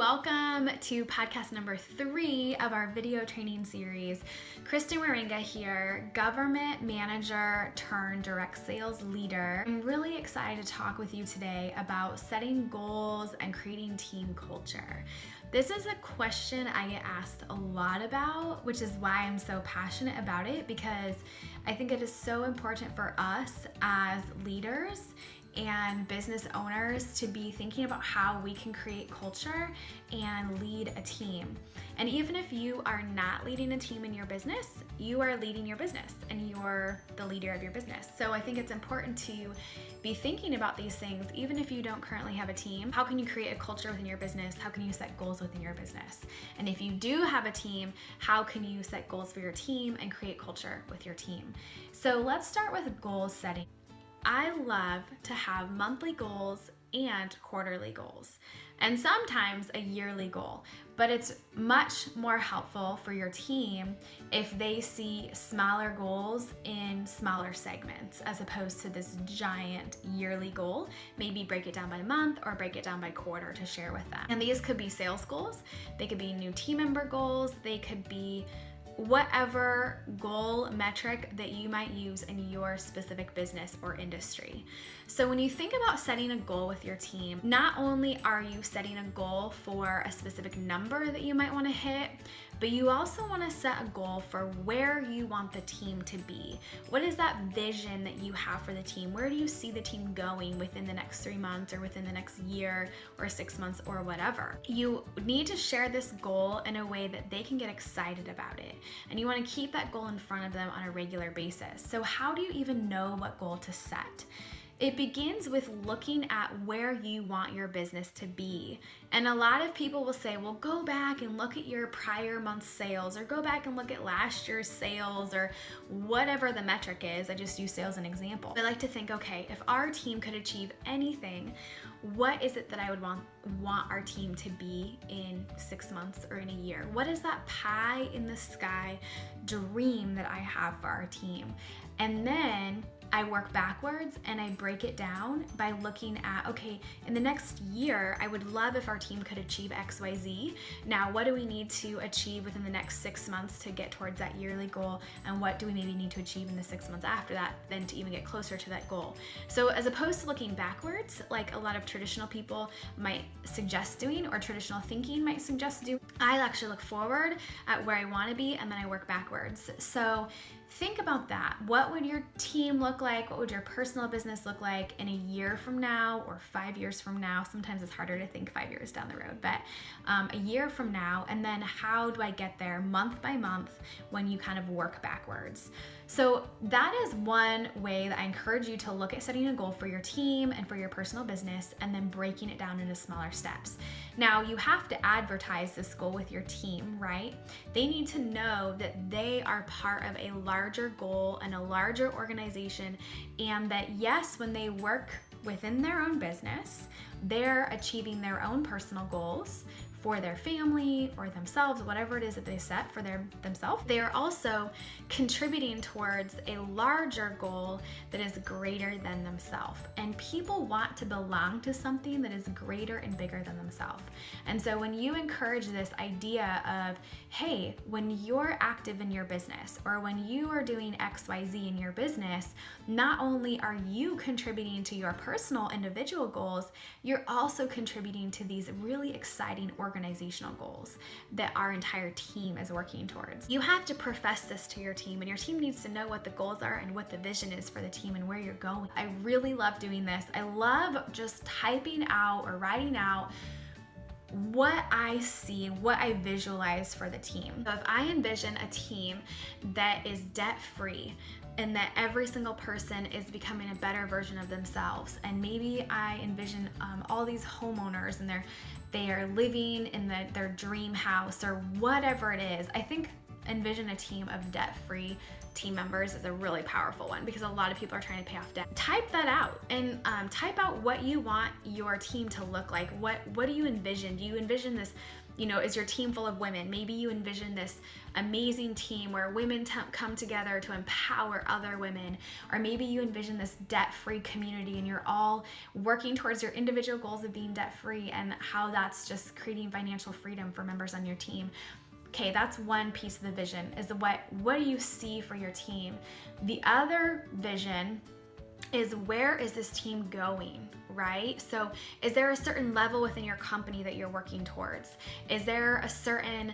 welcome to podcast number 3 of our video training series. Kristen Waringa here, government manager turned direct sales leader. I'm really excited to talk with you today about setting goals and creating team culture. This is a question I get asked a lot about, which is why I'm so passionate about it, because I think it is so important for us as leaders and business owners to be thinking about how we can create culture and lead a team. And even if you are not leading a team in your business, you are leading your business and you're the leader of your business. So I think it's important to be thinking about these things, even if you don't currently have a team. How can you create a culture within your business? How can you set goals within your business? And if you do have a team, how can you set goals for your team and create culture with your team? So let's start with goal setting. I love to have monthly goals and quarterly goals, and sometimes a yearly goal, but it's much more helpful for your team if they see smaller goals in smaller segments as opposed to this giant yearly goal. Maybe break it down by month or break it down by quarter to share with them. And these could be sales goals, they could be new team member goals, they could be whatever goal metric that you might use in your specific business or industry. So when you think about setting a goal with your team, not only are you setting a goal for a specific number that you might want to hit, but you also want to set a goal for where you want the team to be. What is that vision that you have for the team? Where do you see the team going within the next 3 months or within the next year or 6 months or whatever? You need to share this goal in a way that they can get excited about it. And you want to keep that goal in front of them on a regular basis. So how do you even know what goal to set? It begins with looking at where you want your business to be. And a lot of people will say, well, go back and look at your prior month's sales, or go back and look at last year's sales, or whatever the metric is. I just use sales as an example. I like to think, okay, if our team could achieve anything, what is it that I would want our team to be in 6 months or in a year? What is that pie in the sky dream that I have for our team? And then I work backwards and I break it down by looking at, okay, in the next year, I would love if our team could achieve XYZ. Now, what do we need to achieve within the next 6 months to get towards that yearly goal? And what do we maybe need to achieve in the 6 months after that, then to even get closer to that goal? So as opposed to looking backwards, like a lot of traditional people might suggest doing, or traditional thinking might suggest doing, I actually look forward at where I want to be and then I work backwards. So think about that. What would your team look like? What would your personal business look like in a year from now or 5 years from now? Sometimes it's harder to think 5 years down the road, but a year from now. And then how do I get there month by month when you kind of work backwards? So that is one way that I encourage you to look at setting a goal for your team and for your personal business, and then breaking it down into smaller steps. Now, you have to advertise this goal with your team, right? They need to know that they are part of a larger goal and a larger organization, and that yes, when they work within their own business, they're achieving their own personal goals for their family or themselves, whatever it is that they set for themselves. They are also contributing towards a larger goal that is greater than themselves. And people want to belong to something that is greater and bigger than themselves. And so when you encourage this idea of, hey, when you're active in your business, or when you are doing XYZ in your business, not only are you contributing to your personal individual goals, you're also contributing to these really exciting organizational goals that our entire team is working towards. You have to profess this to your team, and your team needs to know what the goals are and what the vision is for the team and where you're going. I really love doing this. I love just typing out or writing out what I see, what I visualize for the team. So if I envision a team that is debt-free, and that every single person is becoming a better version of themselves, and maybe I envision all these homeowners and they are living in their dream house or whatever it is, I think envision a team of debt-free team members is a really powerful one, because a lot of people are trying to pay off debt. Type that out and type out what you want your team to look like. What do you envision? Do you envision this, is your team full of women? Maybe you envision this amazing team where women come together to empower other women. Or maybe you envision this debt-free community and you're all working towards your individual goals of being debt-free, and how that's just creating financial freedom for members on your team. Okay, that's one piece of the vision, is what do you see for your team? The other vision is, where is this team going, right? So is there a certain level within your company that you're working towards? Is there a certain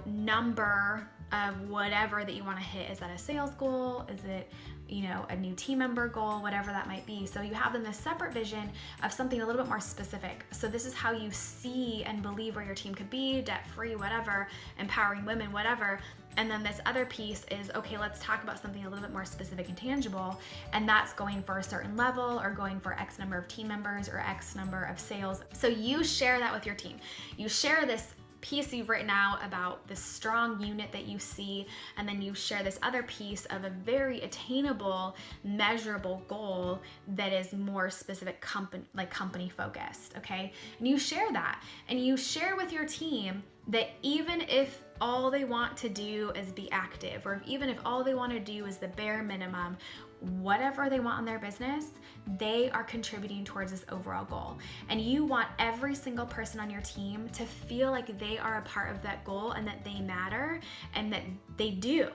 number of whatever that you want to hit? Is that a sales goal? Is it a new team member goal, whatever that might be? So you have them this separate vision of something a little bit more specific. So this is how you see and believe where your team could be, debt-free, whatever, empowering women, whatever. And then this other piece is, okay, let's talk about something a little bit more specific and tangible. And that's going for a certain level, or going for X number of team members, or X number of sales. So you share that with your team. You share this piece you've written out about this strong unit that you see, and then you share this other piece of a very attainable, measurable goal that is more specific, company focused, okay? And you share that, and you share with your team that even if all they want to do is be active, or even if all they want to do is the bare minimum, whatever they want in their business, they are contributing towards this overall goal. And you want every single person on your team to feel like they are a part of that goal, and that they matter, and that they do.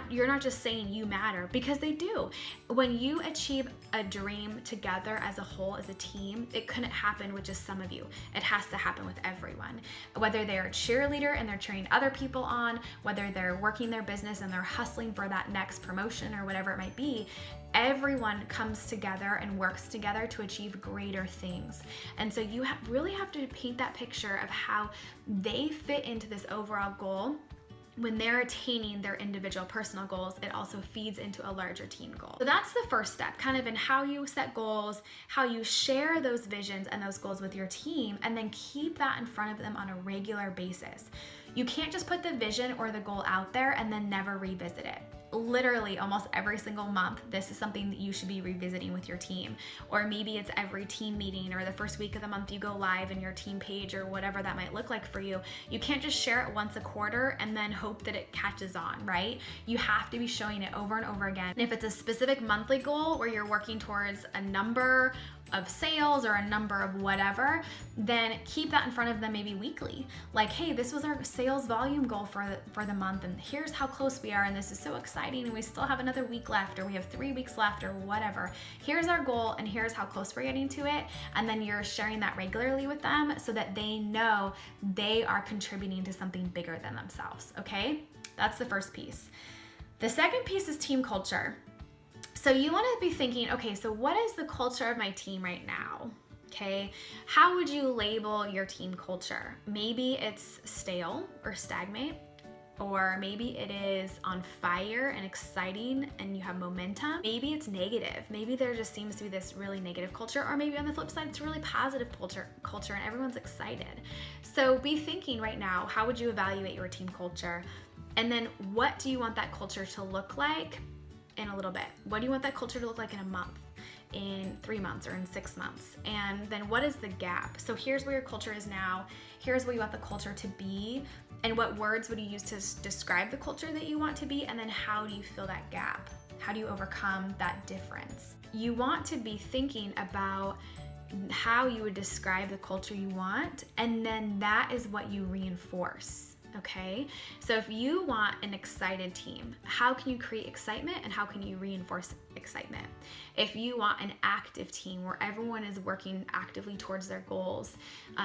You're not just saying you matter, because they do. When you achieve a dream together as a whole, as a team, it couldn't happen with just some of you. It has to happen with everyone. Whether they're a cheerleader and they're cheering other people on, whether they're working their business and they're hustling for that next promotion or whatever it might be, everyone comes together and works together to achieve greater things. And so you really have to paint that picture of how they fit into this overall goal. When they're attaining their individual personal goals, it also feeds into a larger team goal. So that's the first step, kind of in how you set goals, how you share those visions and those goals with your team, and then keep that in front of them on a regular basis. You can't just put the vision or the goal out there and then never revisit it. Literally almost every single month, this is something that you should be revisiting with your team. Or maybe it's every team meeting, or the first week of the month you go live in your team page, or whatever that might look like for you. You can't just share it once a quarter and then hope that it catches on, right? You have to be showing it over and over again. And if it's a specific monthly goal where you're working towards a number of sales or a number of whatever, then keep that in front of them maybe weekly. Like, hey, this was our sales volume goal for the month, and here's how close we are, and this is so exciting, and we still have another week left, or we have 3 weeks left, or whatever. Here's our goal, and here's how close we're getting to it. And then you're sharing that regularly with them so that they know they are contributing to something bigger than themselves, okay? That's the first piece. The second piece is team culture. So you want to be thinking, okay, so what is the culture of my team right now? Okay, how would you label your team culture? Maybe it's stale or stagnate, or maybe it is on fire and exciting and you have momentum. Maybe it's negative. Maybe there just seems to be this really negative culture, or maybe on the flip side, it's really positive culture and everyone's excited. So be thinking right now, how would you evaluate your team culture? And then what do you want that culture to look like in a little bit? What do you want that culture to look like in a month, in 3 months, or in 6 months? And then what is the gap? So here's where your culture is now. Here's where you want the culture to be. And what words would you use to describe the culture that you want to be? And then how do you fill that gap? How do you overcome that difference? You want to be thinking about how you would describe the culture you want, and then that is what you reinforce. Okay, so if you want an excited team, how can you create excitement, and how can you reinforce excitement? If you want an active team where everyone is working actively towards their goals,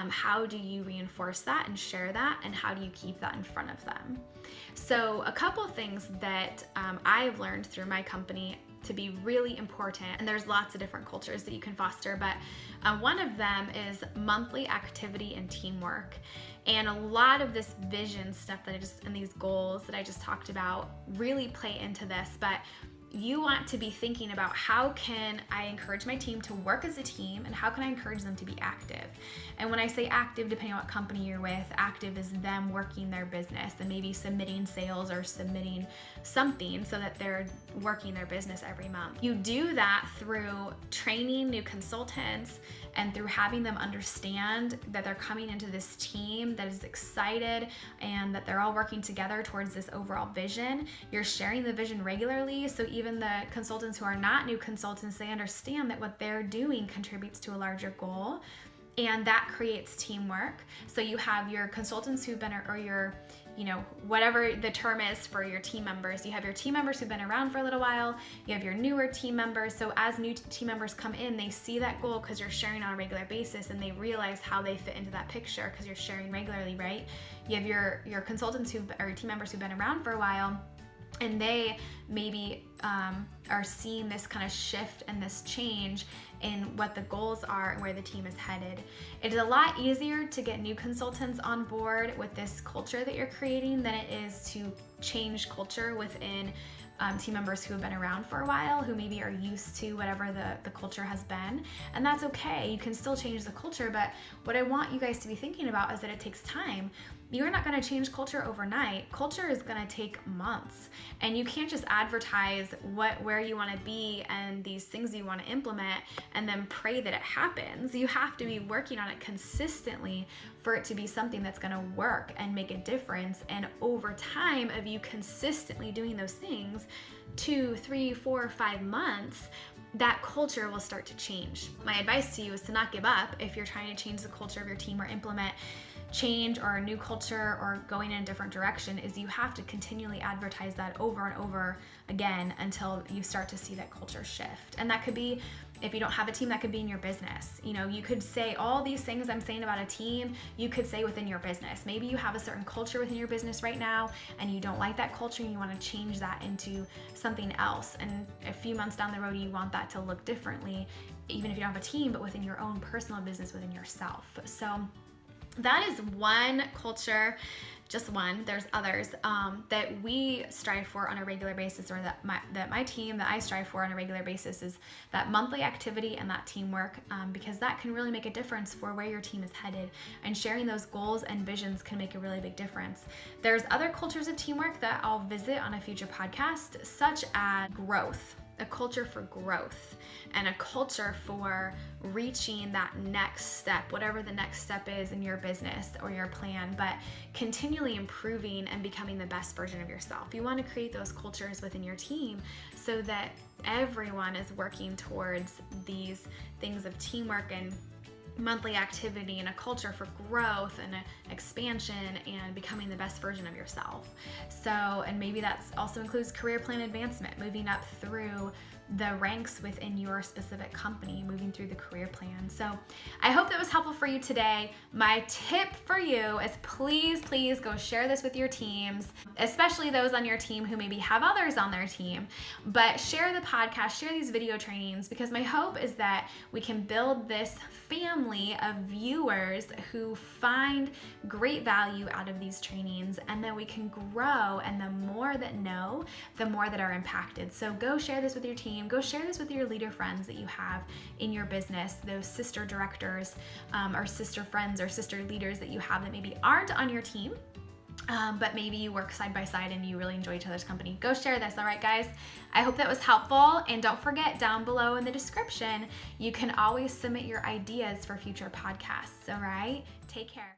how do you reinforce that and share that, and how do you keep that in front of them? So a couple things that I've learned through my company to be really important, and there's lots of different cultures that you can foster, but one of them is monthly activity and teamwork. And a lot of this vision stuff and these goals that I just talked about really play into this, but you want to be thinking about how can I encourage my team to work as a team, and how can I encourage them to be active? And when I say active, depending on what company you're with, active is them working their business and maybe submitting sales or submitting something so that they're working their business every month. You do that through training new consultants and through having them understand that they're coming into this team that is excited and that they're all working together towards this overall vision. You're sharing the vision regularly, so even the consultants who are not new consultants, they understand that what they're doing contributes to a larger goal, and that creates teamwork. So you have your consultants who've been, or your, whatever the term is for your team members. You have your team members who've been around for a little while. You have your newer team members. So as new team members come in, they see that goal because you're sharing on a regular basis, and they realize how they fit into that picture because you're sharing regularly, right? You have your consultants or team members who've been around for a while, and they maybe are seeing this kind of shift and this change in what the goals are and where the team is headed. It is a lot easier to get new consultants on board with this culture that you're creating than it is to change culture within team members who have been around for a while, who maybe are used to whatever the culture has been. And that's okay. You can still change the culture, but what I want you guys to be thinking about is that it takes time. You're not going to change culture overnight. Culture is going to take months, and you can't just advertise where you want to be and these things you want to implement and then pray that it happens. You have to be working on it consistently for it to be something that's going to work and make a difference. And over time of you consistently doing those things, 2, 3, 4, 5 months, that culture will start to change. My advice to you is to not give up if you're trying to change the culture of your team or implement change or a new culture or going in a different direction. Is you have to continually advertise that over and over again until you start to see that culture shift. And that could be, if you don't have a team, that could be in your business. You could say all these things I'm saying about a team, you could say within your business. Maybe you have a certain culture within your business right now and you don't like that culture and you want to change that into something else. And a few months down the road, you want that to look differently, even if you don't have a team, but within your own personal business, within yourself. So that is one culture, just one. There's others that we strive for on a regular basis, or that my team, that I strive for on a regular basis, is that monthly activity and that teamwork, because that can really make a difference for where your team is headed, and sharing those goals and visions can make a really big difference. There's other cultures of teamwork that I'll visit on a future podcast, such as growth. A culture for growth and a culture for reaching that next step, whatever the next step is in your business or your plan, but continually improving and becoming the best version of yourself. You want to create those cultures within your team so that everyone is working towards these things of teamwork and monthly activity, and a culture for growth and expansion and becoming the best version of yourself. So, and maybe that also includes career plan advancement, moving up through the ranks within your specific company, moving through the career plan. So I hope that was helpful for you today. My tip for you is please go share this with your teams, especially those on your team who maybe have others on their team. But share the podcast, share these video trainings, because my hope is that we can build this family of viewers who find great value out of these trainings, and then we can grow, and the more that know, the more that are impacted. So go share this with your team. Go share this with your leader friends that you have in your business, those sister directors or sister friends or sister leaders that you have that maybe aren't on your team, but maybe you work side by side and you really enjoy each other's company. Go share this, all right, guys? I hope that was helpful. And don't forget, down below in the description, you can always submit your ideas for future podcasts, all right? Take care.